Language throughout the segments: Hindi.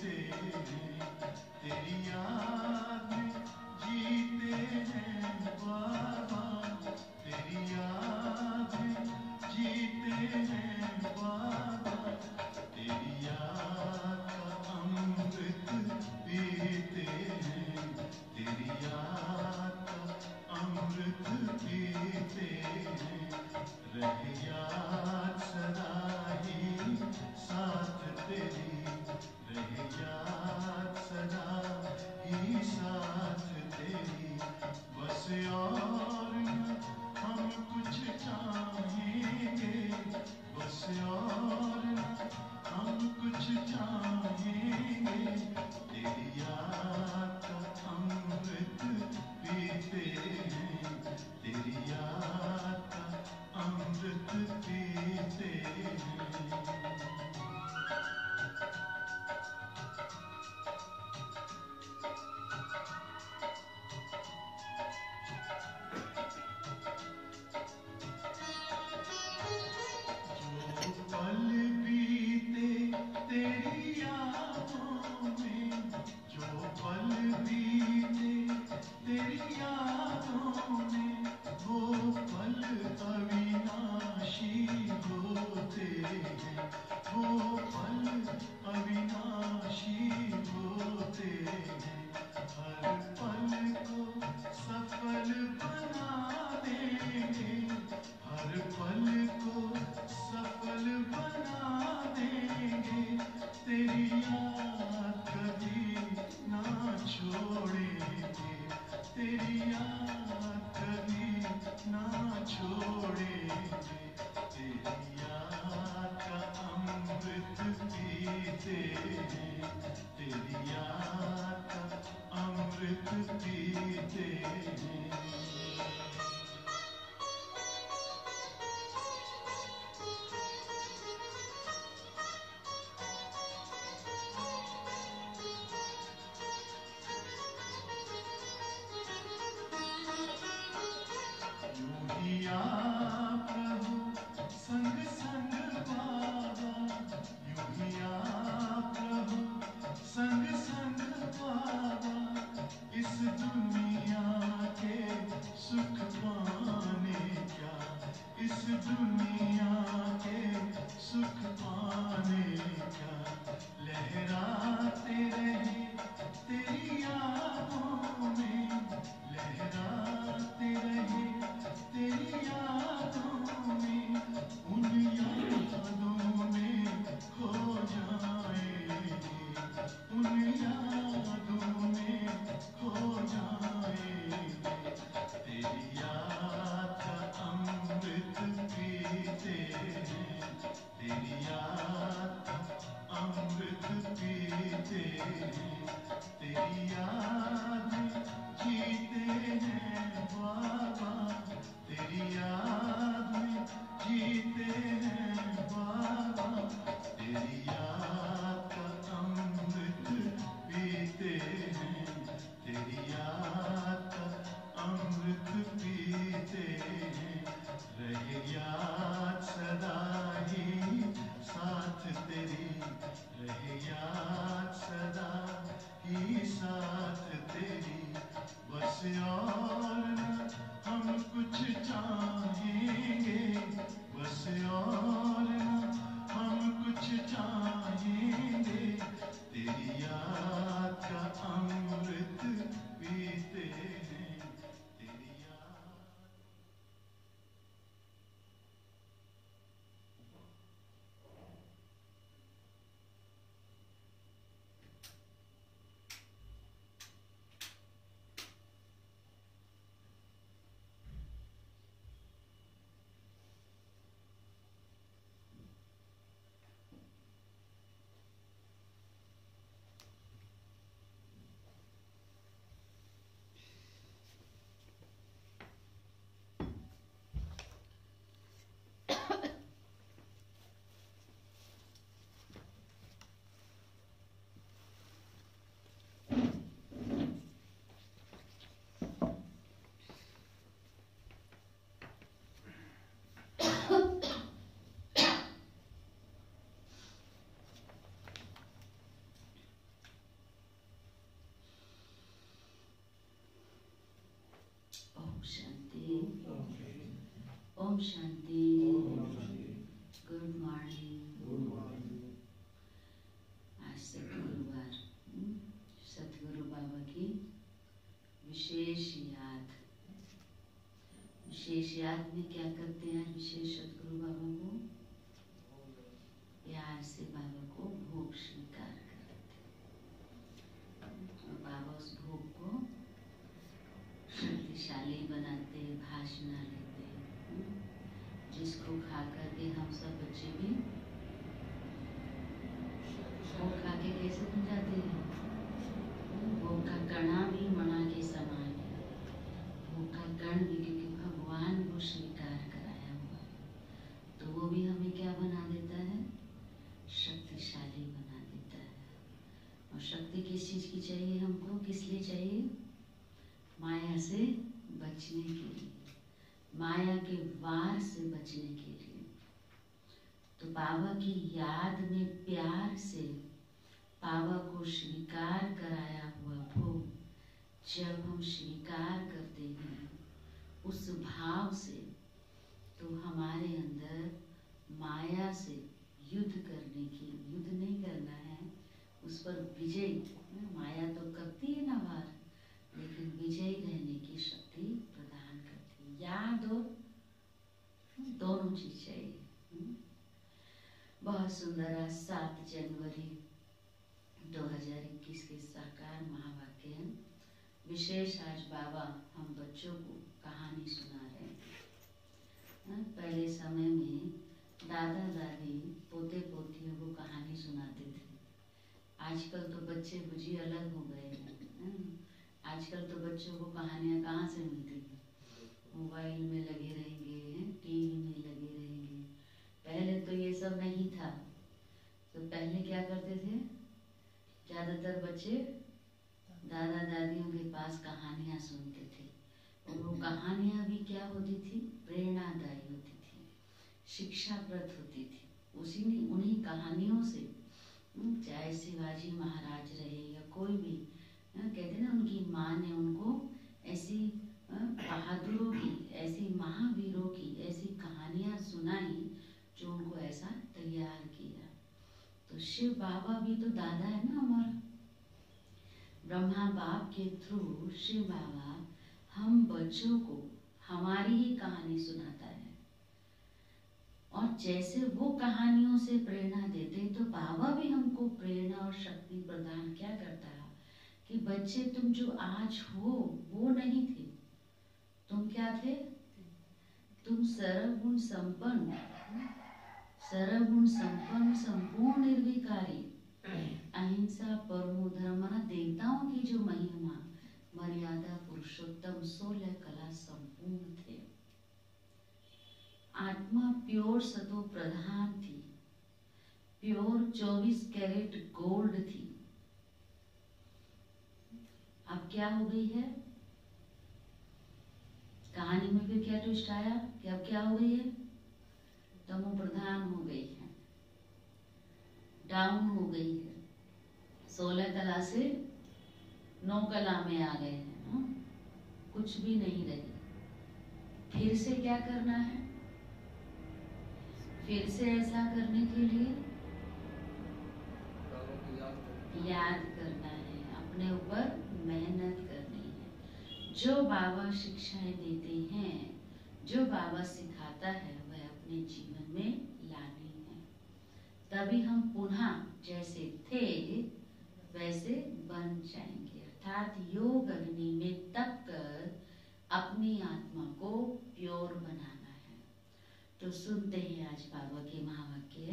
पीते हैं, तेरी याद में जीते हैं बाबा, तेरी याद में जीते हैं बाबा, तेरी याद का अमृत पीते हैं, तेरी याद का अमृत पीते हैं। रहे याद सदा ही साथ तेरी, रहे याद सदा ही साथ तेरी। बस और न हम कुछ चाहेंगे, बस और न हम कुछ चाहेंगे, तेरी याद का अमृत पीते हैं, तेरी याद का अमृत पीते हैं। पल बीते तेरी यादों में, जो पल बीते तेरी यादों में, वो पल अविनाशी होते हैं, वो पल अविनाशी होते हैं। हर पल को सफल बना देंगे, हर पल को सफल बना देंगे, तेरी याद कभी ना छोड़ेंगे, तेरी याद कभी ना छोड़ेंगे, तेरी याद का अमृत पीते हैं, तेरी याद का अमृत पीते हैं। यूं ही आप रहो संग संग बाबा, यूं ही आप रहो संग संग बाबा, इस दुनिया के सुख पाने क्या, इस दुनिया के सुख पाने क्या। लहराते रहे तेरी यादों में, लहराते रहे तेरी यादों में, उन यादों में खो जाएंगे, उन यादों में खो जाएंगे, तेरी याद का अमृत पीते हैं, तेरी याद का अमृत पीते हैं, तेरी याद में जीते हैं बाबा, तेरी याद में जीते हैं बाबा, तेरी याद का अमृत पीते हैं, तेरी याद का अमृत पीते हैं। रहे याद सदा ही साथ तेरी, रहे याद सदा ही साथ शांति। ओम शांति। Good morning. आज सतगुरुवार, सतगुरु बाबा की विशेष याद। विशेष याद में क्या करते हैं विशेष सतगुरु बाबा को? प्यार से बाबा को भोग स्वीकार कराते और बाबा उस भोग को शक्तिशाली बनाते, भाषणा लेते, जिसको खा करके हम सब बच्चे भी भोग खा के कैसे बन जाते हैं? भोग का कणा भी मणा के समान है। भोग का कण भी, क्योंकि भगवान को स्वीकार कराया हुआ है, तो वो भी हमें क्या बना देता है? शक्तिशाली बना देता है। और शक्ति किस चीज की चाहिए हमको? किस लिए चाहिए? माया से बचने के लिए, माया के वार से बचने के लिए। तो बाबा की याद में प्यार से बाबा को स्वीकार कराया हुआ भोग जब हम स्वीकार करते हैं उस भाव से, तो हमारे अंदर माया से युद्ध करने की, युद्ध नहीं करना है, उस पर विजय, माया तो करती है ना वार, लेकिन विजय रहने की शक्ति प्रदान करती है। याद और दोनों चीज चाहिए। बहुत सुंदर। 7 जनवरी 2021 के साकार महावाक्य विशेष। आज बाबा हम बच्चों को कहानी सुना रहे हैं। पहले समय में दादा दादी पोते पोतियों को कहानी सुनाते थे। आजकल तो बच्चे बुझी अलग हो गए हैं। आजकल तो बच्चों को कहानियाँ कहाँ से मिलती हैं? मोबाइल में लगे रहेंगे, टीवी में लगे रहेंगे। पहले तो ये सब नहीं था। तो पहले क्या करते थे? ज़्यादातर बच्चे दादा दादियों के पास कहानियाँ सुनते थे। और वो कहानियाँ भी क्या होती थी? प्रेरणादायी होती थी, शिक्षाप्रद होती थी। उन्हीं कहानियों से, चाहे शिवाजी महाराज रहे या कोई भी, कहते ना उनकी माँ ने उनको ऐसी बहादुरों की, ऐसी महावीरों की ऐसी कहानियाँ सुनाई जो उनको ऐसा तैयार किया। तो शिव बाबा भी तो दादा है ना हमारा। ब्रह्मा बाप के थ्रू शिव बाबा हम बच्चों को हमारी ही कहानी सुनाता है। और जैसे वो कहानियों से प्रेरणा देते, तो बाबा भी हमको प्रेरणा और शक्ति प्रदान क्या करता है कि बच्चे तुम जो आज हो वो नहीं थे। तुम क्या थे? तुम सर्वगुण संपन्न, सर्वगुण संपन्न, संपूर्ण निर्विकारी, अहिंसा, परमो धर्म, देवताओं की जो महिमा, मर्यादा, पुरुषोत्तम, 16 कला संपूर्ण थे। आत्मा प्योर सतो प्रधान थी, प्योर 24 कैरेट गोल्ड थी। अब क्या हो गई है? कहानी में फिर क्या ट्विस्ट आया कि अब क्या हो गई है? तमो प्रधान हो गई है, डाउन हो गई है। 16 कला से 9 कला में आ गए हैं। कुछ भी नहीं रही। फिर से क्या करना है? फिर से ऐसा करने के लिए याद करना है, अपने ऊपर मेहनत करनी है। जो बाबा शिक्षाएं देते हैं, जो बाबा सिखाता है, वह अपने जीवन में लानी है। तभी हम पुनः जैसे थे वैसे बन जाएंगे। अर्थात योग अग्नि में तप कर अपनी आत्मा को प्योर बनाना है। तो सुनते हैं आज बाबा के महावाक्य।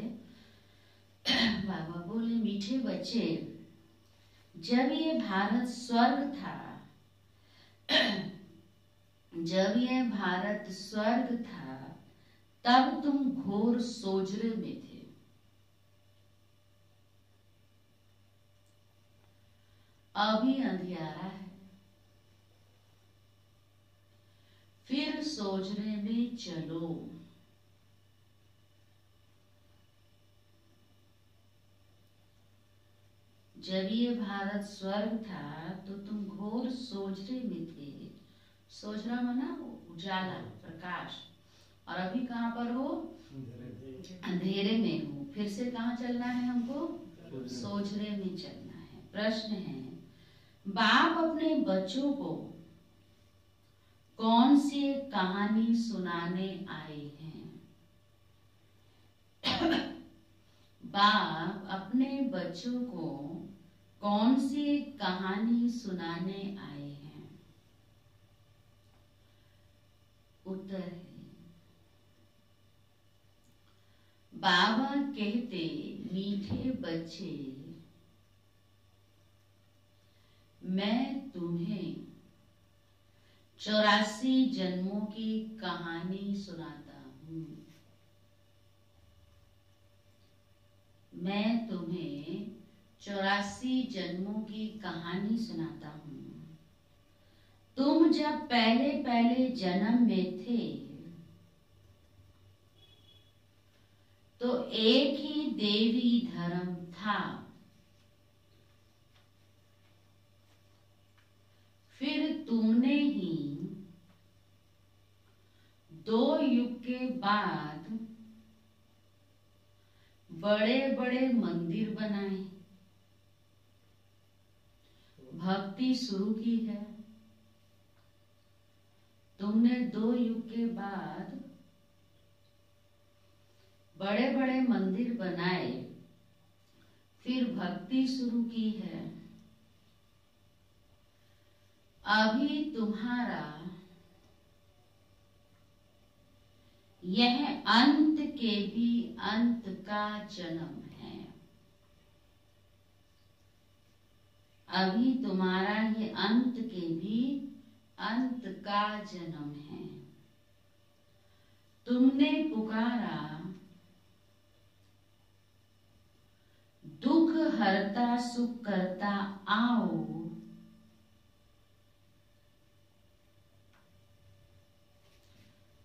बाबा बोले, मीठे बच्चे, जब ये भारत स्वर्ग था, जब ये भारत स्वर्ग था, तब तुम घोर सोजरे में थे। अभी अंधियारा है, फिर सोजरे में चलो। जब ये भारत स्वर्ग था तो तुम घोर सोजरे में थे, सोझरा मना उजाला, प्रकाश। और अभी कहाँ पर हो? अंधेरे में हो। फिर से कहाँ चलना है हमको? सोझरे में चलना है। प्रश्न है, बाप अपने बच्चों को कौन सी कहानी सुनाने आए हैं? बाप अपने बच्चों को कौन सी कहानी सुनाने आए हैं? उत्तर है, बाबा कहते, मीठे बच्चे, मैं तुम्हें 84 जन्मों की कहानी सुनाता हूँ। मैं तुम्हें 84 जन्मों की कहानी सुनाता हूँ। तुम जब पहले पहले जन्म में थे तो एक ही देवी धर्म था। फिर तुमने ही 2 युग के बाद बड़े बड़े मंदिर बनाए, भक्ति शुरू की है। तुमने 2 युग के बाद बड़े बड़े मंदिर बनाए, फिर भक्ति शुरू की है। अभी तुम्हारा यह अंत के भी अंत का जन्म है। अभी तुम्हारा ये अंत के भी अंत का जन्म है। तुमने पुकारा, दुख हरता सुख करता आओ।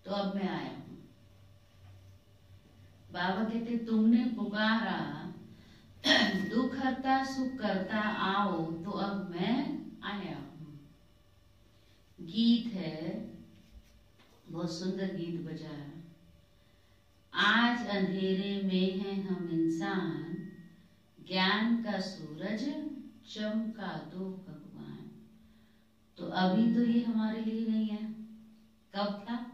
तो अब मैं आया हूं। बाबा कहते, तुमने पुकारा, दुख हरता सुख करता आओ, तो अब मैं आया हूं। गीत है, बहुत सुंदर गीत बजा। आज अंधेरे में हैं हम इंसान, ज्ञान का सूरज चमका दो भगवान। तो अभी तो ये हमारे लिए नहीं है। कब था?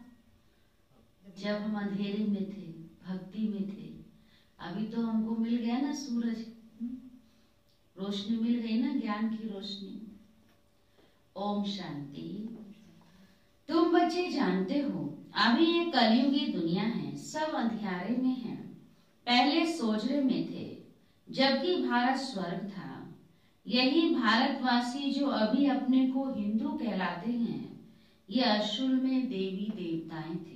जब हम अंधेरे में थे, भक्ति में थे। अभी तो हमको मिल गया ना सूरज, रोशनी मिल गई ना, ज्ञान की रोशनी। ओम शांति। तुम बच्चे जानते हो, अभी ये कलयुगी दुनिया है, सब अंधियारे में है। पहले सोझरे में थे, जबकि भारत स्वर्ग था। यही भारतवासी जो अभी अपने को हिंदू कहलाते हैं, ये असल में देवी देवताएं थे।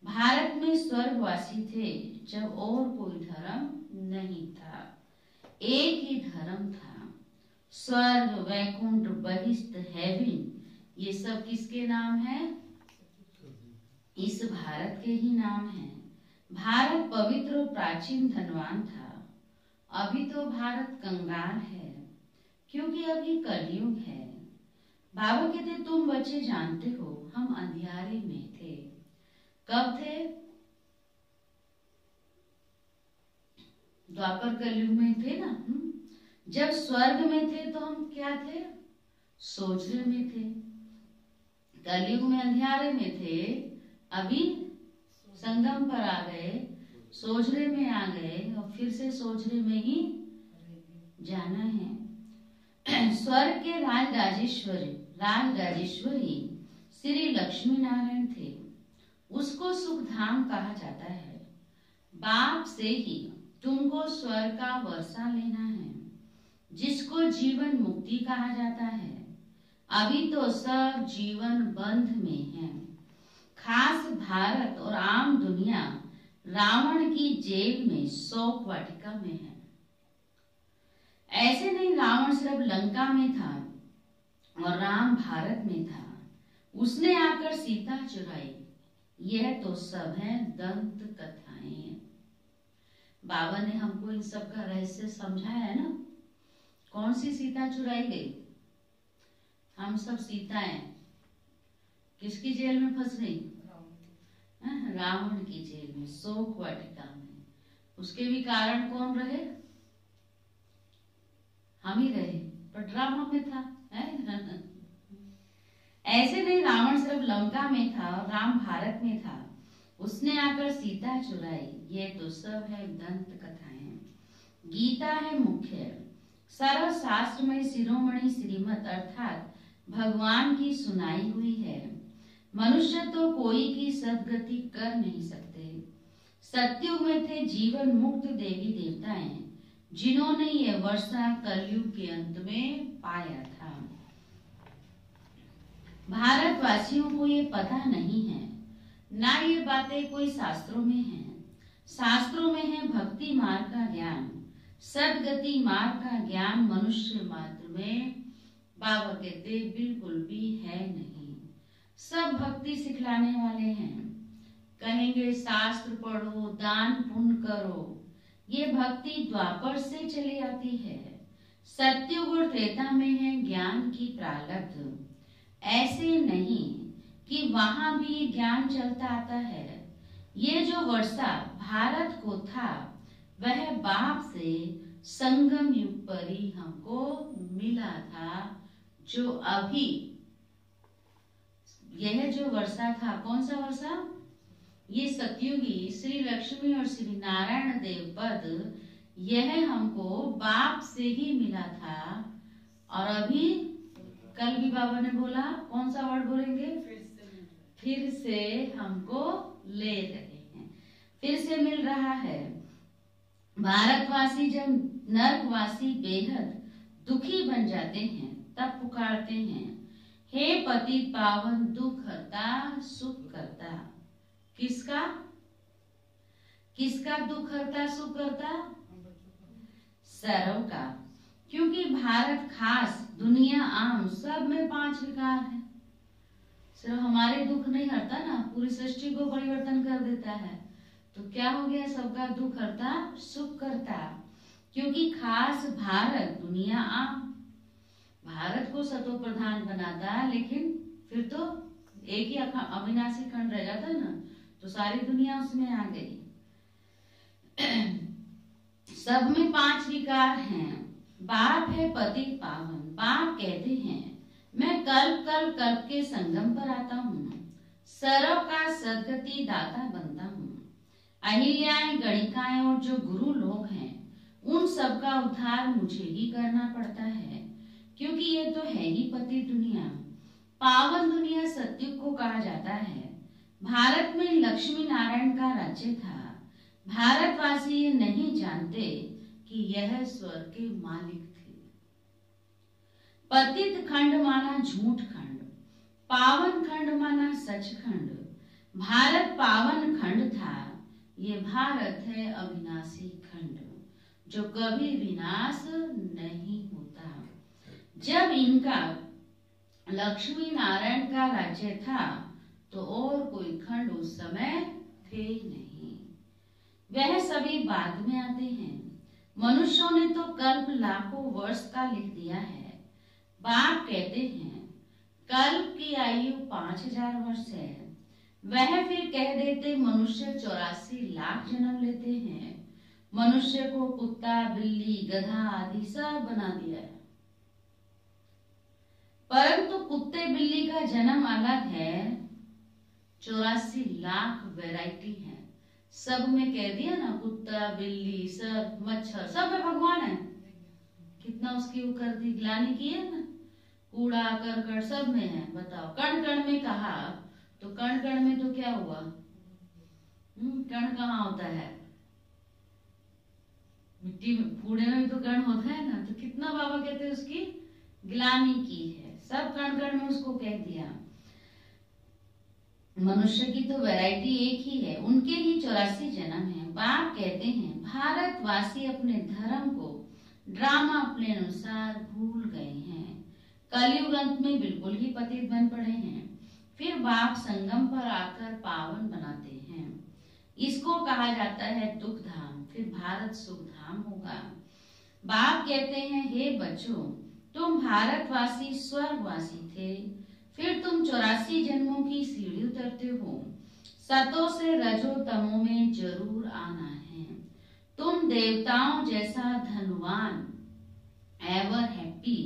भारत में स्वर्गवासी थे जब और कोई धर्म नहीं था, एक ही धर्म था। स्वर्ग, वैकुंठ, बहिष्ठ, हेवन, ये सब किसके नाम है? इस भारत के ही नाम है। भारत पवित्र और प्राचीन धनवान था। अभी तो भारत कंगाल है, क्योंकि अभी कलयुग है। बाबा कहते, तुम बच्चे जानते हो, हम अंधियारे में थे। कब थे? द्वापर कलयुग में थे ना। जब स्वर्ग में थे तो हम क्या थे? सोझरे में थे। कलयुग में अंधियारे में थे, अभी संगम पर आ गए, सोझरे में आ गए, और फिर से सोझरे में ही जाना है। स्वर्ग के राज राजेश्वरी श्री लक्ष्मी नारायण थे। उसको सुखधाम कहा जाता है। बाप से ही तुमको स्वर्ग का वर्षा लेना है, जिसको जीवन मुक्ति कहा जाता है। अभी तो सब जीवन बंध में है। खास भारत और आम दुनिया रावण की जेल में, शोक वाटिका में है। ऐसे नहीं, रावण सिर्फ लंका में था और राम भारत में था। उसने आकर सीता चुराई। यह तो सब है दंत कथाएं। बाबा ने हमको इन सब का रहस्य समझाया है ना। कौन सी सीता चुराई गई? हम सब सीताएं। किसकी जेल में फंस गई? रावण की जेल में, शोक वाटिका में। उसके भी कारण कौन रहे? हम ही रहे, पर ड्रामा में था है? ऐसे नहीं, रावण सिर्फ लंका में था और राम भारत में था। उसने आकर सीता चुराई। ये तो सब है दंत कथाएं। गीता है मुख्य, सर्व शास्त्र में शिरोमणि श्रीमत अर्थात भगवान की सुनाई हुई है। मनुष्य तो कोई की सदगति कर नहीं सकते। सत्युग में थे जीवन मुक्त देवी देवताएं, जिन्होंने ये वर्षा कलयुग के अंत में पाया था। भारतवासियों को ये पता नहीं है, ना ये बातें कोई शास्त्रों में है। शास्त्रों में है भक्ति मार्ग का ज्ञान, सदगति मार्ग का ज्ञान मनुष्य मात्र में बाबा कहते बिल्कुल भी है नहीं। सब भक्ति सिखलाने वाले हैं, कहेंगे शास्त्र पढ़ो, दान पुण्य करो। ये भक्ति द्वापर से चली आती है। सत्युग और त्रेता में है ज्ञान की प्रारब्ध। ऐसे नहीं कि वहां भी ज्ञान चलता आता है। ये जो वर्षा भारत को था, वह बाप से संगम युग पर ही हमको मिला था। जो अभी यह जो वर्षा था, कौन सा वर्षा? ये सतयुगी श्री लक्ष्मी और श्री नारायण देव पद, यह हमको बाप से ही मिला था। और अभी कल भी बाबा ने बोला, कौन सा वर्ड बोलेंगे? फिर से हमको ले रहे हैं, फिर से मिल रहा है। भारतवासी जब नरकवासी बेहद दुखी बन जाते हैं, तब पुकारते हैं, हे पति पावन दुख हरता सुख करता। किसका किसका दुख हरता सुख करता? सर्व का। क्योंकि भारत खास, दुनिया आम, सब में 5 विकार है। सिर्फ हमारे दुख नहीं हरता ना, पूरी सृष्टि को परिवर्तन कर देता है। तो क्या हो गया? सबका दुख हरता सुख करता। क्योंकि खास भारत, दुनिया आम। भारत को सतो प्रधान बनाता, लेकिन फिर तो एक ही अविनाशी खंड रह जाता ना, तो सारी दुनिया उसमें आ गई। सब में 5 विकार हैं। बाप है पति पावन। बाप कहते हैं, मैं कल्प के संगम पर आता हूँ, सर्व का सदगति दाता बनता हूँ। अहिल्याएं, गणिकाएं और जो गुरु लोग हैं, उन सब का उद्धार मुझे ही करना पड़ता है। क्योंकि ये तो है ही पति दुनिया। पावन दुनिया सतयुग को कहा जाता है। भारत में लक्ष्मी नारायण का राज्य था। भारतवासी ये नहीं जानते कि यह स्वर्ग के मालिक थे। पतित खंड माना झूठ खंड, पावन खंड माना सच खंड। भारत पावन खंड था, ये भारत है अविनाशी खंड, जो कभी विनाश नहीं होता। जब इनका लक्ष्मी नारायण का राज्य था, तो और कोई खंड उस समय थे नहीं। वह सभी बाद में आते हैं। मनुष्यों ने तो कल्प लाखों वर्ष का लिख दिया है। बाप कहते हैं, कल्प की आयु 5000 वर्ष है। वह फिर कह देते मनुष्य 84 लाख जन्म लेते हैं। मनुष्य को कुत्ता, बिल्ली, गधा आदि सब बना दिया है। परंतु कुत्ते बिल्ली का जन्म अलग है। 84 लाख वैरायटी है। सब में कह दिया ना, कुत्ता, बिल्ली, सब, मच्छर, सब में भगवान है। कितना उसकी वो कर दी, ग्लानि की है ना। कूड़ा करकट सब में है। बताओ, कण कण में कहा, तो कण कण में तो क्या हुआ? कण कहाँ होता है? मिट्टी में, कूड़े में भी तो कण होता है ना। तो कितना बाबा कहते हैं उसकी ग्लानि की है। सब कण कण में उसको कह दिया। मनुष्य की तो वैरायटी एक ही है, उनके ही 84 जन्म हैं। बाप कहते हैं, भारतवासी अपने धर्म को ड्रामा अपने अनुसार भूल गए हैं। कलयुग अंत में बिल्कुल ही पतित बन पड़े हैं। फिर बाप संगम पर आकर पावन बनाते हैं। इसको कहा जाता है दुख धाम। फिर भारत सुख धाम होगा। बाप कहते हैं, हे बच्चों, तुम भारतवासी स्वर्गवासी थे, फिर तुम 84 जन्मों की सीढ़ी उतरते हो। सतों से रजो तमों में जरूर आना है। तुम देवताओं जैसा धनवान, ever happy,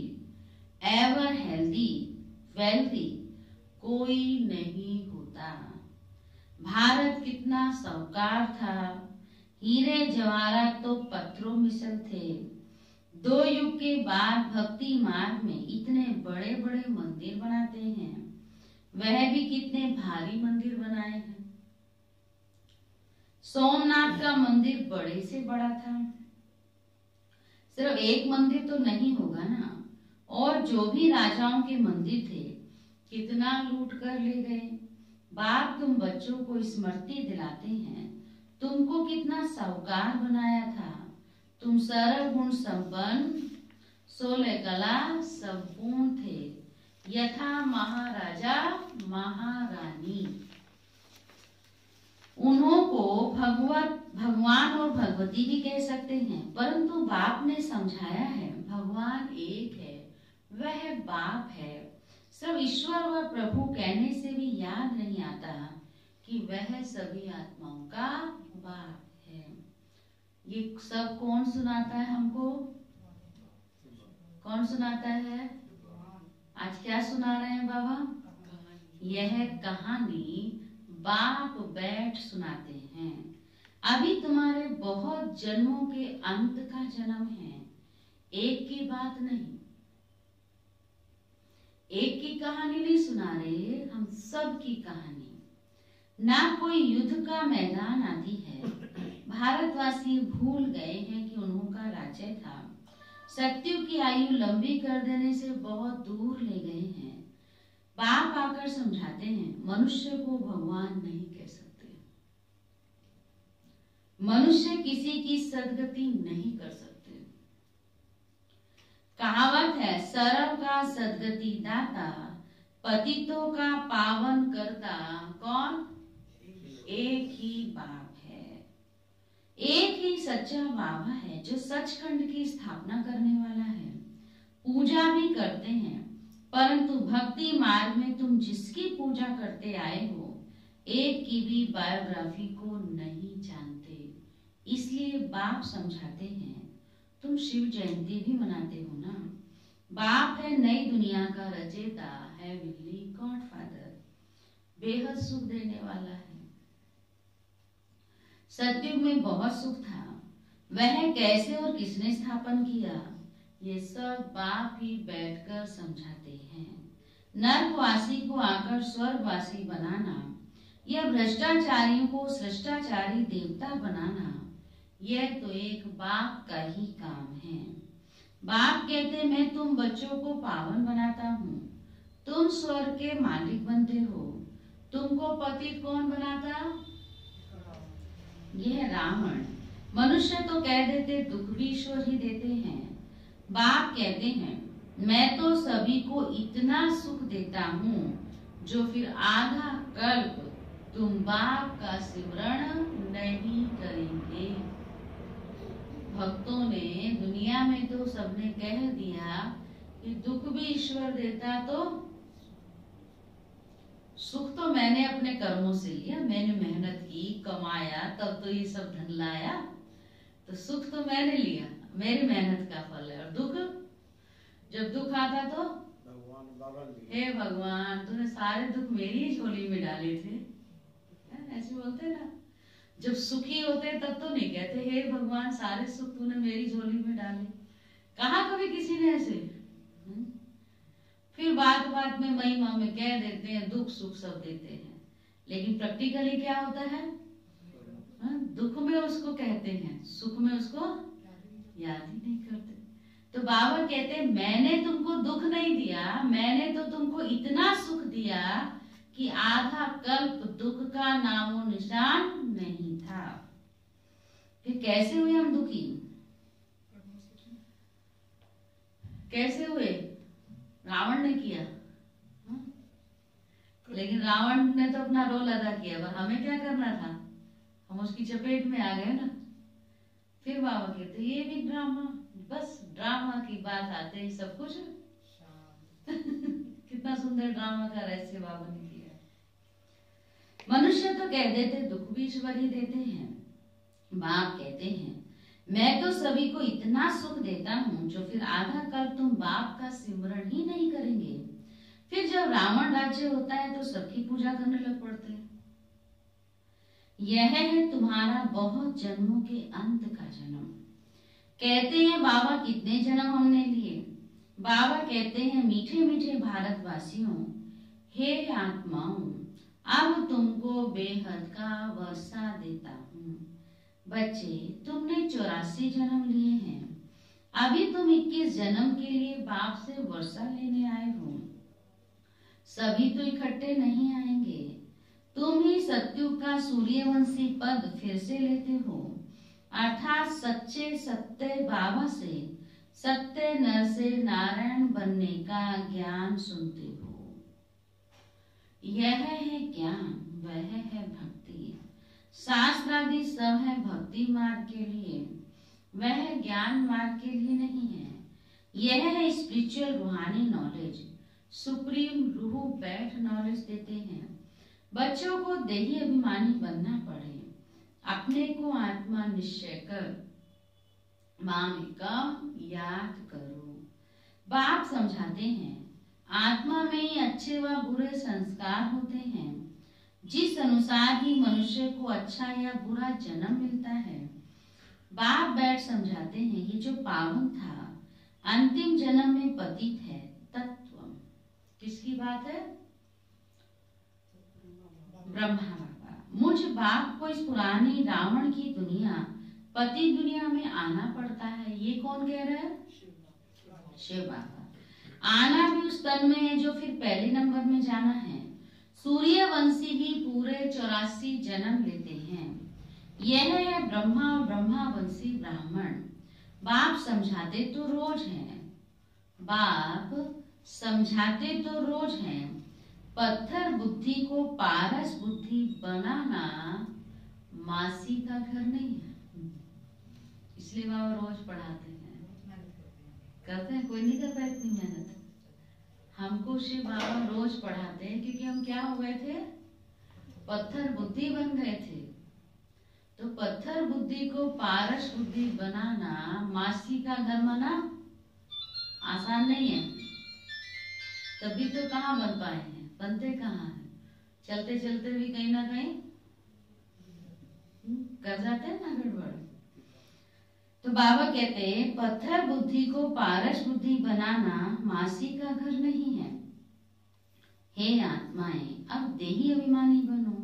ever healthy, wealthy कोई नहीं होता। भारत कितना साहूकार था, हीरे जवाहरात तो पत्थरों मिसल थे। 2 युग के बाद भक्ति मार्ग में इतने बड़े बड़े मंदिर बनाते हैं, वह भी कितने भारी मंदिर बनाए हैं। सोमनाथ का मंदिर बड़े से बड़ा था, सिर्फ एक मंदिर तो नहीं होगा ना। और जो भी राजाओं के मंदिर थे, कितना लूट कर ले गए। बाप तुम बच्चों को स्मृति दिलाते हैं, तुमको कितना साहूकार बनाया था। तुम सर्वगुण संपन्न, 16 कला संपूर्ण थे, यथा महाराजा महारानी। उन्हों को भगवान और भगवती भी कह सकते हैं, परंतु बाप ने समझाया है भगवान एक है, वह बाप है। सिर्फ ईश्वर व प्रभु कहने से भी याद नहीं आता कि वह सभी आत्माओं का बाप है। ये सब कौन सुनाता है हमको? कौन सुनाता है? आज क्या सुना रहे हैं बाबा? यह कहानी बाप बैठ सुनाते हैं। अभी तुम्हारे बहुत जन्मों के अंत का जन्म है, एक की बात नहीं, एक की कहानी नहीं सुना रहे, हम सब की कहानी। ना कोई युद्ध का मैदान आती है। भारतवासी भूल गए हैं कि उन्हों का राज्य था। सत्युग की आयु लंबी कर देने से बहुत दूर ले गए हैं। बाप आकर समझाते हैं, मनुष्य को भगवान नहीं कह सकते। मनुष्य किसी की सदगति नहीं कर सकते। कहावत है, सरल का सदगति दाता, पतितों का पावन करता कौन? एक ही बाप है। एक ही सच्चा बाबा है जो सचखंड की स्थापना करने वाला है। पूजा भी करते हैं, परंतु भक्ति मार्ग में तुम जिसकी पूजा करते आए हो, एक की भी बायोग्राफी को नहीं जानते। इसलिए बाप समझाते हैं, तुम शिव जयंती भी मनाते हो ना। बाप है नई दुनिया का रचेता, है विल्ली गॉडफादर, बेहद सुख देने वाला है। सतयुग में बहुत सुख था, वह कैसे और किसने स्थापन किया, ये सब बाप ही बैठकर समझाते हैं। नरकवासी को आकर स्वर्गवासी बनाना, यह भ्रष्टाचारियों को सृष्टाचारी देवता बनाना, यह तो एक बाप का ही काम है। बाप कहते, मैं तुम बच्चों को पावन बनाता हूँ, तुम स्वर्ग के मालिक बनते हो। तुमको पतित कौन बनाता? यह रावण। मनुष्य तो कह देते दुख भी ईश्वर ही देते हैं। बाप कहते हैं, मैं तो सभी को इतना सुख देता हूँ जो फिर आधा कल्प तुम बाप का सिमरण नहीं करेंगे। भक्तों ने दुनिया में तो सबने कह दिया कि दुख भी ईश्वर देता, तो सुख तो मैंने अपने कर्मों से लिया, मैंने मेहनत की, कमाया, तब तो ये सब धन लाया, तो सुख तो मैंने लिया, मेरी मेहनत का फल है। और दुख, जब दुख आता तो हे भगवान, तूने सारे दुख मेरी ही झोली में डाले थे, ऐसे बोलते ना। जब सुखी होते तब तो नहीं कहते हे भगवान सारे सुख तूने मेरी झोली में डाले। कहा कभी किसी ने ऐसे? फिर बात बात में महिमा में कह देते हैं दुख सुख सब देते हैं, लेकिन प्रैक्टिकली क्या होता है? दुख में उसको कहते हैं, सुख में उसको याद ही नहीं करते। तो बाबा कहते हैं, मैंने तुमको दुख नहीं दिया, मैंने तो तुमको इतना सुख दिया कि आधा कल्प दुख का नामो निशान नहीं था। फिर कैसे हुए हम दुखी? कैसे हुए? रावण ने किया, लेकिन रावण ने तो अपना रोल अदा किया, पर हमें क्या करना था? हम उसकी चपेट में आ गए ना। फिर बाबा कहते ये भी ड्रामा, बस ड्रामा की बात आते ही सब कुछ कितना सुंदर ड्रामा का रहस्य बाबा ने किया। मनुष्य तो कह देते दुख भी ईश्वर ही देते हैं। बाप कहते हैं मैं तो सभी को इतना सुख देता हूँ जो फिर आधा कल तुम बाप का सिमरण ही नहीं करेंगे। फिर जब रावण राज्य होता है तो सबकी पूजा करने लग पड़ते हैं। यह है तुम्हारा बहुत जन्मों के अंत का जन्म। कहते हैं बाबा कितने जन्म हमने लिए। बाबा कहते हैं मीठे मीठे भारतवासियों, हे आत्माओं, अब तुमको बेहद का वर्षा देता हूँ। बच्चे तुमने 84 जन्म लिए हैं, अभी तुम 21 जन्म के लिए बाप से वर्षा लेने आए हो। सभी तो इकट्ठे नहीं आएंगे। तुम ही सत्युग का सूर्यवंशी पद फिर से लेते हो, अर्थात सच्चे सत्य बाबा से सत्य नर से नारायण बनने का ज्ञान सुनते हो। यह है ज्ञान, वह है भक्ति। शास्त्र आदि सब है भक्ति मार्ग के लिए, वह ज्ञान मार्ग के लिए नहीं है। यह है स्पिरिचुअल रूहानी नॉलेज। सुप्रीम रूह बैठ नॉलेज देते हैं। बच्चों को देही अभिमानी बनना पड़े, अपने को आत्मा निश्चय कर मामिकम याद करो। बाप समझाते हैं आत्मा में ही अच्छे व बुरे संस्कार होते हैं। जिस अनुसार ही मनुष्य को अच्छा या बुरा जन्म मिलता है। बाप बैठ समझाते हैं ये जो पावन था अंतिम जन्म में पतित है। तत्व किसकी बात है? ब्रह्मा बाबा। मुझ बाप को इस पुरानी रावण की दुनिया पति दुनिया में आना पड़ता है। ये कौन कह रहा है? शिव बाबा। आना भी उस तन में है जो फिर पहले नंबर में जाना है। सूर्यवंशी भी पूरे 84 जन्म लेते हैं। यह है ब्रह्मा और ब्रह्मावंशी ब्राह्मण। बाप समझाते तो रोज हैं, बाप समझाते तो रोज हैं। पत्थर बुद्धि को पारस बुद्धि बनाना मासी का घर नहीं है। इसलिए बाबा रोज पढ़ाते हैं। करते हैं, कोई नहीं करता इतनी मेहनत। हमको शिव बाबा रोज पढ़ाते हैं क्योंकि हम क्या हो गए थे? पत्थर बुद्धि बन गए थे। तो पत्थर बुद्धि को पारस बुद्धि बनाना मासी का घर माना आसान नहीं है। तभी तो कहाँ बन पाए हैं, बनते कहाँ हैं? चलते चलते भी कहीं ना कहीं कर जाते हैं ना गड़बड़। तो बाबा कहते हैं पत्थर बुद्धि को पारस बुद्धि बनाना मासी का घर नहीं है। हे आत्माएं अब देही अभिमानी बनो।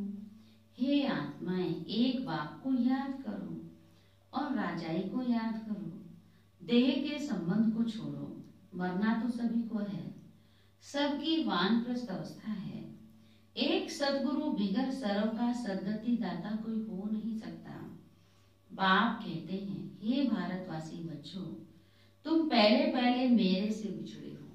हे आत्माएं एक बाप को याद करो और राजाई को याद करो। देह के संबंध को छोड़ो। मरना तो सभी को है, सबकी वानप्रस्थ अवस्था है। एक सदगुरु बिगर सर्व का सदगति दाता कोई हो नहीं सकता। बाप कहते हैं हे भारतवासी बच्चों, तुम पहले पहले मेरे से बिछड़े हो।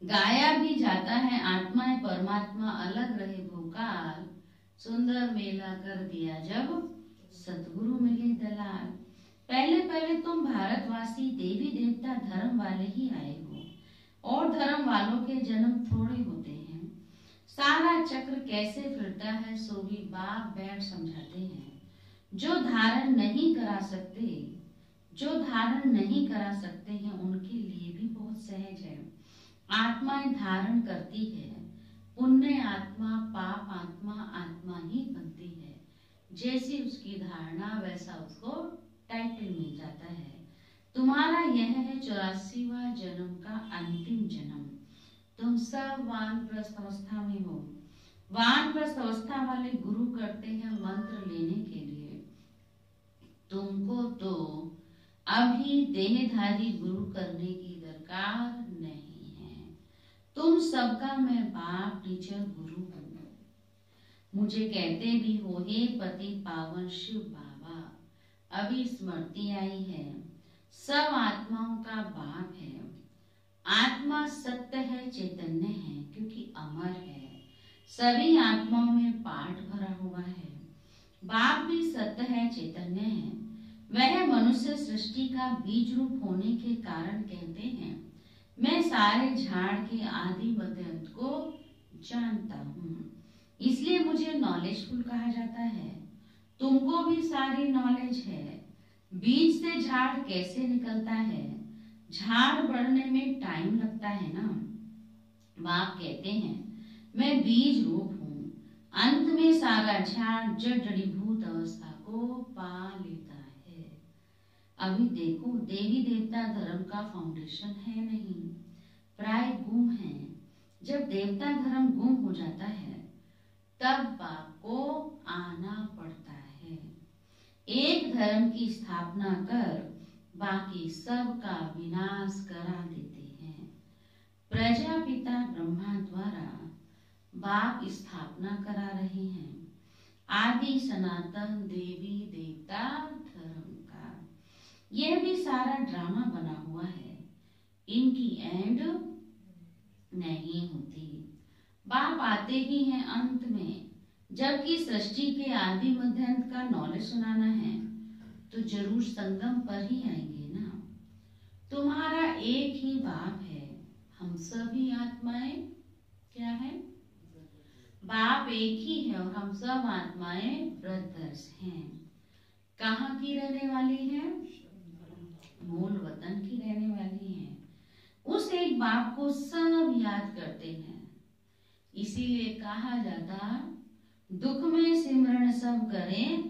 गाया भी जाता है आत्माएं परमात्मा अलग रहे भूकाल। सुंदर मेला कर दिया जब सतगुरु मिले दलाल। पहले पहले तुम भारतवासी देवी देवता धर्म वाले ही आए हो और धर्म वालों के जन्म थोड़े होते हैं। सारा चक्र कैसे फिरता है सो भी बाप बैठ समझाते हैं। जो धारण नहीं करा सकते, जो धारण नहीं करा सकते हैं उनके लिए भी बहुत सहज है। आत्माएं धारण करती है। पुण्य आत्मा पाप आत्मा आत्मा ही बनती है। जैसी उसकी धारणा वैसा उसको टाइटल मिल जाता है। तुम्हारा यह है 84वां जन्म का अंतिम जन्म। तुम सब वानप्रस्थ अवस्था में हो। वानप्रस्थ अवस्था वाले गुरु करते हैं मंत्र लेने के लिए। तुमको तो अभी देहधारी गुरु करने की दरकार नहीं है। तुम सबका मैं बाप टीचर गुरु हूँ। मुझे कहते भी हो हे पति पावन शिव बाबा। अभी स्मृति आई है, सब आत्माओं का बाप है। आत्मा सत्य है, चैतन्य है क्योंकि अमर है। सभी आत्माओं में पाठ भरा हुआ है। बाप भी सत्य है, चैतन्य है। वह मनुष्य सृष्टि का बीज रूप होने के कारण कहते हैं मैं सारे झाड़ के आदि मध्यांत को जानता हूँ, इसलिए मुझे नॉलेजफुल कहा जाता है। तुमको भी सारी नॉलेज है। बीज से झाड़ कैसे निकलता है? झाड़ बढ़ने में टाइम लगता है ना। बाप कहते हैं मैं बीज रूप हूँ, अंत में सारा झाड़ जड़ जड़ीभूत अवस्था को पा लेता है। अभी देखो, देवी देवता धर्म का फाउंडेशन है नहीं, प्राय गुम है। जब देवता धर्म गुम हो जाता है तब बाप को आना पड़ता है। एक धर्म की स्थापना कर बाकी सब का विनाश करा देते हैं। प्रजापिता ब्रह्मा द्वारा बाप स्थापना करा रहे हैं आदि सनातन देवी देवता धर्म का। यह भी सारा ड्रामा बना हुआ है, इनकी एंड नहीं होती। बाप आते ही हैं अंत में। जबकि सृष्टि के आदि मध्यांत का नॉलेज सुनाना है तो जरूर संगम पर ही आएंगे ना। तुम्हारा एक ही बाप है, हम सभी आत्माएं क्या है? बाप एक ही है और हम सब आत्माएं ब्रदर्स हैं। कहाँ की रहने वाली हैं? मूल वतन की रहने वाली हैं। उस एक बाप को सब याद करते हैं। इसीलिए कहा जाता दुख में सिमरण सब करें,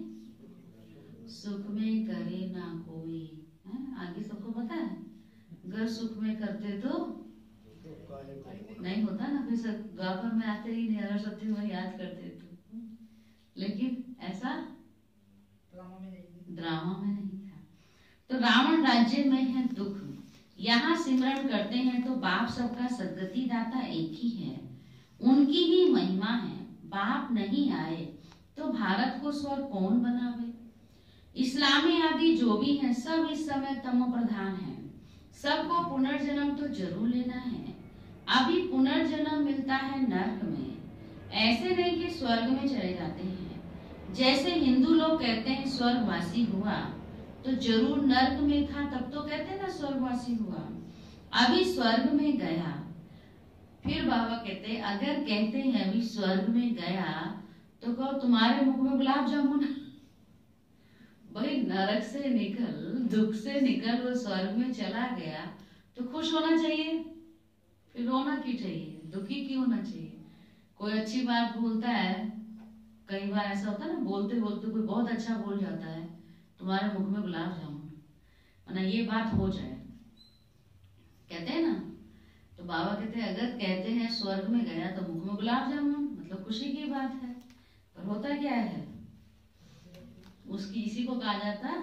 सुख में करे ना कोई। आगे सबको पता है, अगर सुख में करते तो नहीं होता ना, फिर सब द्वापर में आते ही नहीं, अगर सत्य में याद करते तो। लेकिन ऐसा ड्रामा में नहीं था। तो रावण राज्य में है दुख, यहाँ सिमरण करते हैं तो बाप सबका सदगति दाता एक ही है, उनकी ही महिमा है। बाप नहीं आए तो भारत को स्वर्ग कौन बनावे? इस्लामी आदि जो भी हैं सब इस समय तमो प्रधान हैं। सबको पुनर्जन्म तो जरूर लेना है। अभी पुनर्जन्म मिलता है नरक में, ऐसे नहीं कि स्वर्ग में चले जाते हैं। जैसे हिंदू लोग कहते हैं स्वर्गवासी हुआ तो जरूर नरक में था, तब तो कहते हैं ना स्वर्गवासी हुआ। अभी स्वर्ग में गया, फिर बाबा कहते अगर कहते हैं अभी स्वर्ग में गया तो कहो तुम्हारे मुख में गुलाब जामुन। भाई नरक से निकल, दुख से निकल वो स्वर्ग में चला गया तो खुश होना चाहिए, फिर रोना क्यों चाहिए, दुखी क्यों होना चाहिए? कोई अच्छी बात बोलता है, कई बार ऐसा होता है ना, बोलते बोलते कोई बहुत अच्छा बोल जाता है, तुम्हारे मुख में गुलाब जामुन, वरना ये बात हो जाए, कहते हैं ना। तो बाबा कहते हैं अगर कहते हैं स्वर्ग में गया तो मुख में गुलाब जामुन, मतलब खुशी की बात है। पर होता क्या है, उसकी इसी को कहा जाता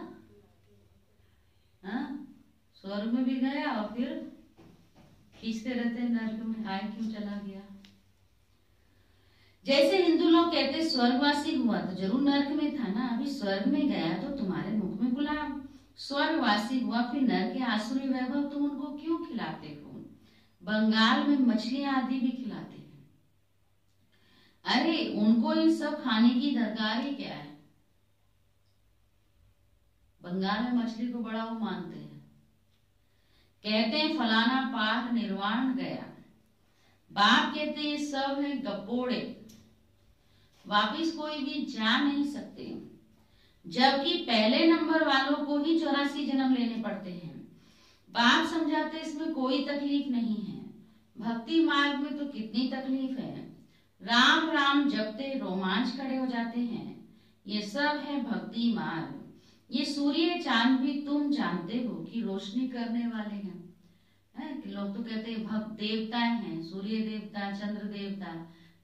स्वर्ग में भी गया और फिर खींचते रहते हैं नरक में, आए क्यों चला गया। जैसे हिंदू लोग कहते स्वर्गवासी हुआ तो जरूर नरक में था ना, अभी स्वर्ग में गया तो तुम्हारे मुख में गुलाब। स्वर्गवासी हुआ फिर नरक के आसुरी वैभव तुम उनको क्यों खिलाते हो? बंगाल में मछलियां आदि भी खिलाते हैं। अरे उनको इन सब खाने की दरकार ही क्या है? बंगाल में मछली को बड़ा वो मानते हैं, कहते हैं फलाना पाक निर्वाण गया। बाप कहते ये सब है गपोड़े, वापिस कोई भी जा नहीं सकते। जबकि पहले नंबर वालों को ही 84 जन्म लेने पड़ते हैं। बाप समझाते इसमें कोई तकलीफ नहीं है। भक्ति मार्ग में तो कितनी तकलीफ है। राम राम जपते रोमांच खड़े हो जाते हैं। ये सब है भक्ति मार्ग। ये सूर्य चांद भी तुम जानते हो कि रोशनी करने वाले हैं। कि लोग तो कहते हैं भक्त देवताएं हैं, सूर्य देवता, चंद्र देवता।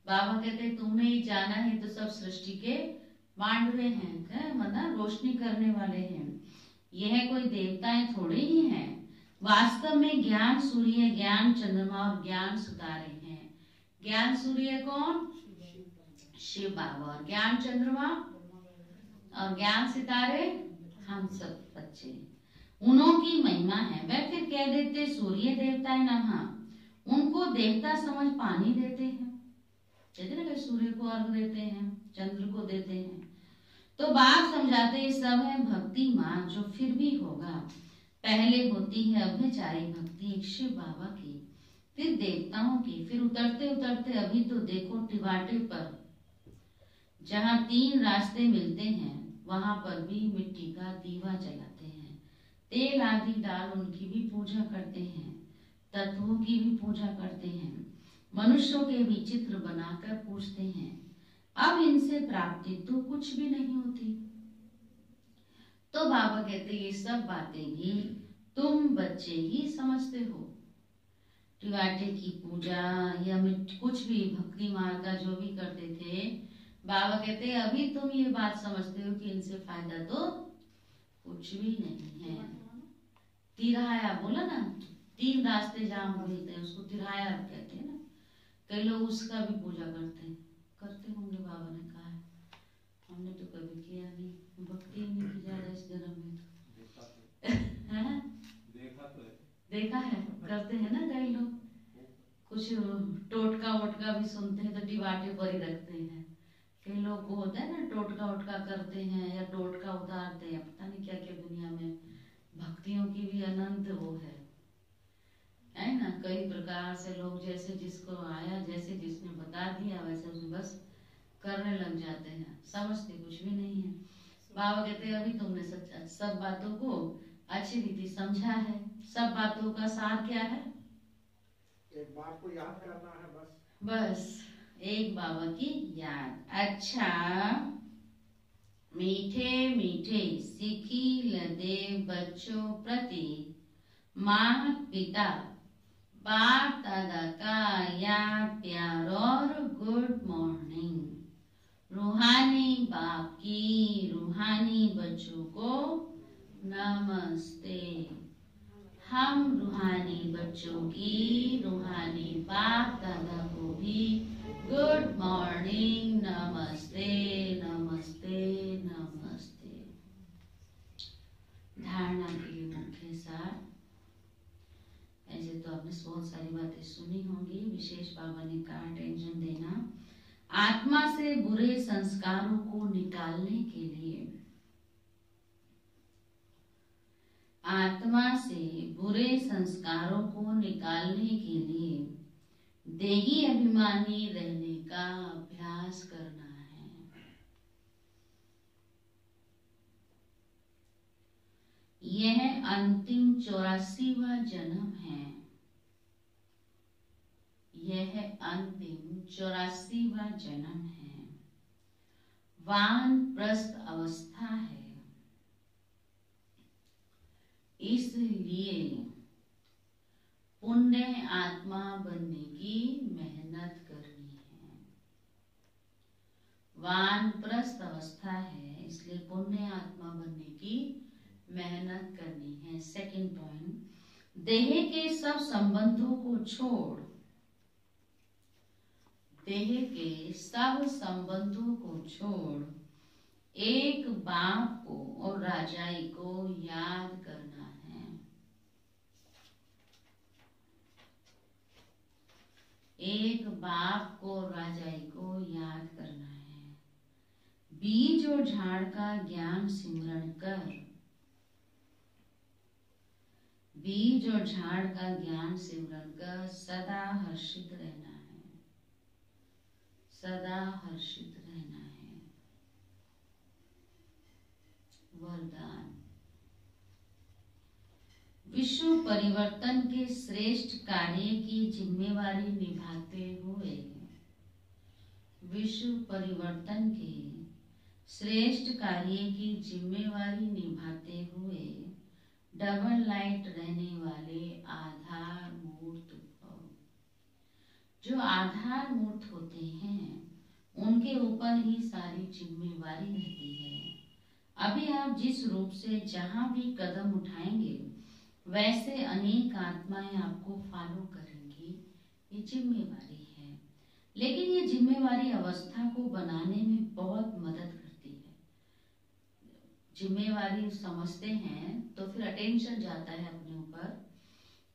बाबा कहते हैं तुमने ही जाना है तो सब सृष्टि के मांडवे हैं, मतलब रोशनी करने वाले हैं। यह कोई देवताएं थोड़े ही हैं। वास्तव में ज्ञान सूर्य, ज्ञान चंद्रमा और ज्ञान सितारे हैं। ज्ञान सूर्य कौन? शिव बाबा। और ज्ञान चंद्रमा और ज्ञान सितारे हम सब बच्चे, उन्हों की महिमा है। वह फिर कह देते सूर्य देवता है नमः, उनको देवता समझ पानी देते हैं। कहते ना कि सूर्य को अर्घ देते हैं, चंद्र को देते हैं। तो बाप समझाते ये सब है भक्ति मार्ग जो फिर भी होगा। पहले होती है अभ्यचारी भक्ति एक शिव बाबा की, फिर देवताओं की, फिर उतरते उतरते अभी तो देखो टिवाटे पर जहाँ 3 रास्ते मिलते हैं वहां पर भी मिट्टी का दीवा जलाते हैं, तेल आदि डाल उनकी भी पूजा करते हैं, तत्वों की भी पूजा करते हैं, मनुष्यों के भी चित्र बनाकर पूजते हैं। अब इनसे प्राप्ति तो कुछ भी नहीं होती। तो बाबा कहते ये सब बातें भी तुम बच्चे ही समझते हो। टिवाटे की पूजा या कुछ भी भक्ति मार्ग का जो भी करते थे, बाबा कहते अभी तुम ये बात समझते हो कि इनसे फायदा तो कुछ भी नहीं है। तिराया बोला ना, 3 रास्ते जहाँ मिलते हैं उसको तिराया कहते हैं ना। कई लोग उसका भी पूजा करते होंगे, बाबा ने कहा है। हमने तो कभी किया नहीं, भक्ति ही नहीं की ज्यादा इस जन्म में तो देखा है करते हैं ना कई लोग। कुछ टोटका वोटका भी सुनते हैं तो टिवाटे पर ही रखते हैं। कई लोग को होता है ना टोटका वोटका करते हैं या टोटका उतारते हैं, पता नहीं क्या क्या दुनिया में भक्तियों की भी अनंत वो है ना। कई प्रकार से लोग जैसे जिसको आया, जैसे जिसने बता दिया वैसे उसमें बस करने लग जाते हैं, समझते कुछ भी नहीं है। बाबा कहते हैं अभी तुमने सब बातों को अच्छी रीति समझा है। सब बातों का सार क्या है? एक बात को याद करना है बस एक बाबा की याद। अच्छा, मीठे मीठे सीखी लदे बच्चों प्रति माँ पिता बाप दादा का याद प्यार और गुड मॉर्निंग। रूहानी बाप की रूहानी बच्चों को नमस्ते। हम रूहानी बच्चों की रूहानी बाप दादा को भी गुड मॉर्निंग, नमस्ते नमस्ते नमस्ते। धारणा के लिए मुख्य सार। ऐसे तो आपने बहुत सारी बातें सुनी होंगी। विशेष बाबा ने कहा टेंशन देना, आत्मा से बुरे संस्कारों को निकालने के लिए, आत्मा से बुरे संस्कारों को निकालने के लिए देही अभिमानी रहने का अभ्यास करना है। यह अंतिम 84वां जन्म है। यह अंतिम 84वां जन्म है। वानप्रस्थ अवस्था है। इसलिए पुण्य आत्मा बनने की मेहनत करनी है। वानप्रस्थ अवस्था है, इसलिए पुण्य आत्मा बनने की मेहनत करनी है। सेकंड पॉइंट, देह के सब संबंधों को छोड़, देह के सब संबंधों को छोड़ एक बाप को और राजाई को याद करना है। एक बाप को और राजाई को याद करना है। बीज और झाड़ का ज्ञान सिमरण कर, बीज और झाड़ का ज्ञान सिमरण कर सदा हर्षित रहना है। सदा हर्षित रहना है। वरदान, विश्व परिवर्तन के श्रेष्ठ कार्य की जिम्मेवारी निभाते हुए, विश्व परिवर्तन के श्रेष्ठ कार्य की जिम्मेवारी निभाते हुए डबल लाइट रहने वाले आधार मूर्त भव। जो आधार मूर्त होते हैं उनके ऊपर ही सारी जिम्मेवारी रहती है। अभी आप जिस रूप से जहां भी कदम उठाएंगे वैसे अनेक आत्माएं आपको फॉलो करेंगी। ये जिम्मेवारी है, लेकिन ये जिम्मेवारी अवस्था को बनाने में बहुत मदद करती है। जिम्मेवारी समझते हैं तो फिर अटेंशन जाता है अपने ऊपर,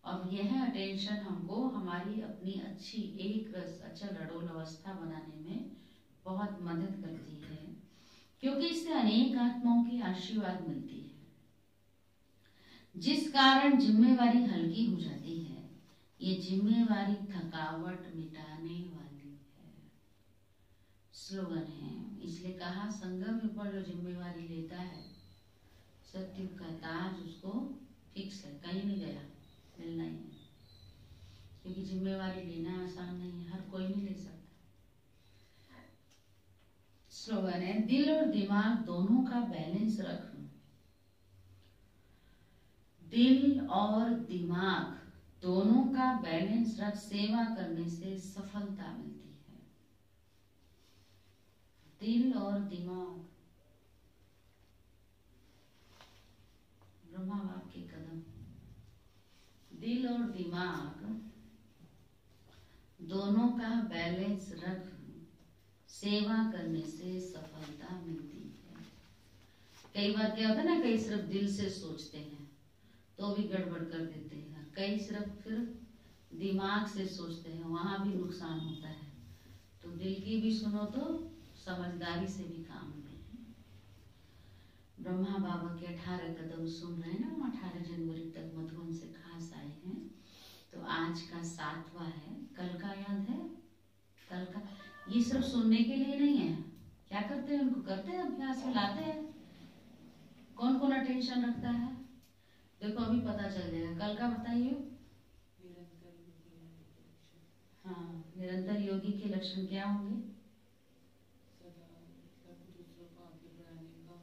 और यह अटेंशन हमको हमारी अपनी अच्छी एक अच्छा रडोल अवस्था बनाने में बहुत मदद करती है, क्योंकि इससे अनेक आत्माओं की आशीर्वाद मिलती है। जिस कारण जिम्मेवारी हल्की हो जाती है। ये जिम्मेवारी थकावट मिटाने वाली है। स्लोगन है, इसलिए कहा संगम पर जो जिम्मेवारी लेता है सत्युग का ताज उसको फिक्स है, कहीं नहीं गया, मिलना ही है। क्योंकि जिम्मेवारी लेना आसान नहीं है, हर कोई नहीं ले सकता। स्लोगन है, दिल और दिमाग दोनों का बैलेंस रख। दिल और दिमाग दोनों का बैलेंस रख, सेवा करने से सफलता मिलती है। दिल और दिमाग, ब्रह्मा बाप के कदम, दिल और दिमाग दोनों का बैलेंस रख, सेवा करने से सफलता मिलती है। कई बार क्या होता है ना, कई सिर्फ दिल से सोचते हैं तो भी गड़बड़ कर देते हैं, कई सिर्फ फिर दिमाग से सोचते हैं, वहां भी नुकसान होता है। तो दिल की भी सुनो तो समझदारी से भी काम लो। ब्रह्मा बाबा के 18 कदम सुन रहे हैं ना, 18 जनवरी तक मधुबन से खास आए हैं। तो आज का 7वां है, कल का याद है? कल का ये सिर्फ सुनने के लिए नहीं है, क्या करते हैं उनको करते हैं, अभ्यास में लाते हैं। कौन कौन अटेंशन रखता है? देखो अभी पता चल जाएगा। कल का बताइए। हाँ, निरंतर योगी के लक्षण क्या होंगे? दूसरों को आगे बढ़ाने का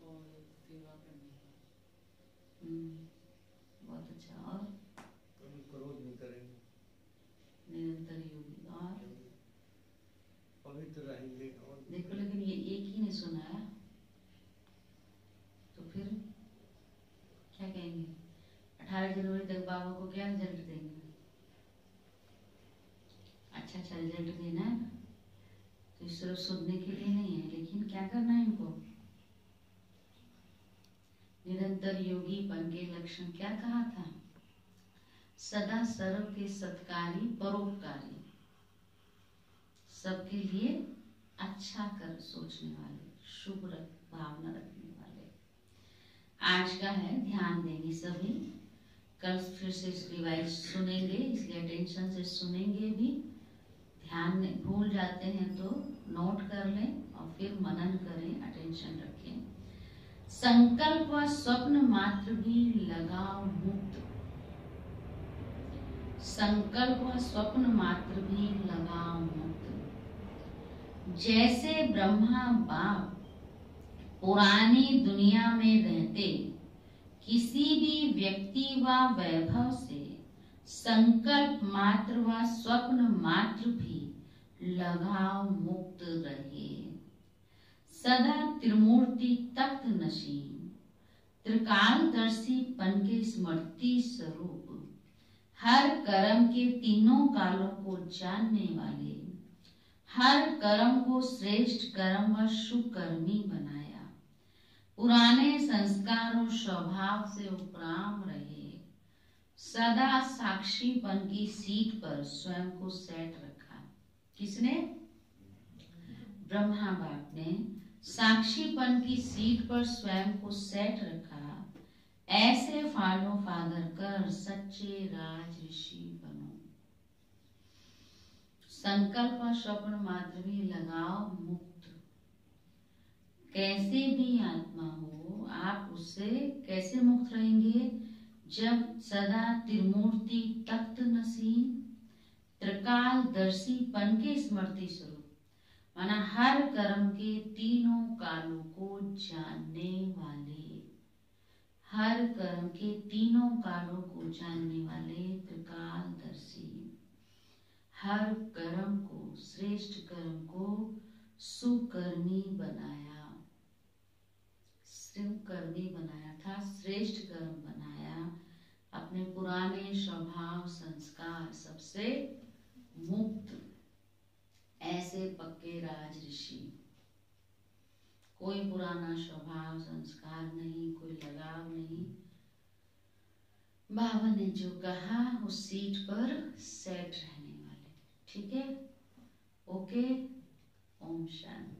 और सेवा करने का। बहुत अच्छा। और क्रोध नहीं करेंगे, निरंतर योगी और पवित्र रहेंगे। और देखो, लेकिन ये एक ही ने सुनाया तो फिर क्या कहेंगे? 18 जनवरी तक बाबा को क्या रिजल्ट देंगे? अच्छा रिजल्ट देना है। तो सिर्फ सुनने के लिए नहीं है, लेकिन क्या करना है इनको? निरंतर योगी बन के लक्षण क्या कहा था? सदा सर्व के सत्कारी, परोपकारी, सबके लिए अच्छा कर सोचने वाले, शुभ भावना रखने वाले। आज का है, ध्यान देंगे सभी। कल फिर से रिवाइज सुनेंगे, इसलिए अटेंशन से सुनेंगे भी। ध्यान भूल जाते हैं तो नोट कर लें और फिर मनन करें, अटेंशन रखें। संकल्प व स्वप्न मात्र भी लगाव मुक्त। संकल्प व स्वप्न मात्र भी लगाव मुक्त। जैसे ब्रह्मा बाप पुरानी दुनिया में रहते, किसी भी व्यक्ति व वैभव से संकल्प मात्र व स्वप्न मात्र भी लगाव मुक्त रहे। सदा त्रिमूर्ति तख्त नशीन, त्रिकालदर्शी पन के स्मृति स्वरूप, हर कर्म के तीनों कालों को जानने वाले, हर कर्म को श्रेष्ठ कर्म व सुकर्मी बनाया। पुराने संस्कारों स्वभाव से उपराम रहे। सदा साक्षीपन की सीट पर स्वयं को सेट रखा। किसने? ब्रह्मा बाप ने साक्षीपन की सीट पर स्वयं को सेट रखा। ऐसे फॉलो फादर कर सच्चे राज ऋषि बनो। संकल्प और स्वप्न मात्र भी लगाओ मुक्त। कैसे भी आत्मा हो, आप उससे कैसे मुक्त रहेंगे? जब सदा त्रिमूर्ति तख्त नसीन, त्रिकालदर्शी पन के स्मृति स्वरूप, माना हर कर्म के तीनों कालों को जानने वाले, हर कर्म के तीनों कालों को जानने वाले त्रिकालदर्शी, हर कर्म को, श्रेष्ठ कर्म को सुकर्मी बनाया, कर्मी बनाया था, श्रेष्ठ कर्म बनाया। अपने पुराने स्वभाव संस्कार सबसे मुक्त, ऐसे पक्के राज ऋषि। कोई पुराना स्वभाव संस्कार नहीं, कोई लगाव नहीं। बाबा ने जो कहा उस सीट पर सेट रहने वाले। ठीक है, ओके। ओम शांति।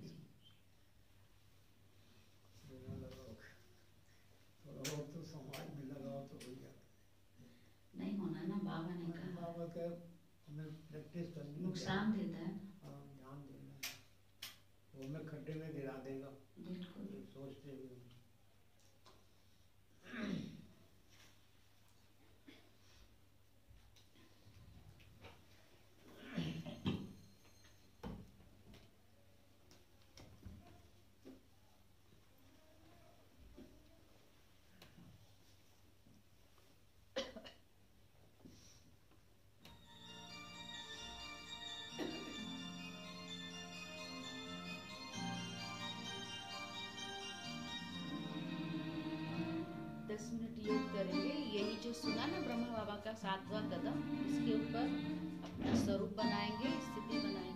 तो समाज में लगा वो क्या हमें प्रैक्टिस करनी है। नुकसान देता है। हाँ, ध्यान देना है। वो हमें खड्डे में गिरा देगा, बिल्कुल। ये सोचते हुए। मिनट योग करेंगे। यही जो सुना ना ब्रह्मा बाबा का 7वां कदम, इसके ऊपर अपना स्वरूप बनाएंगे, स्थिति बनाएंगे।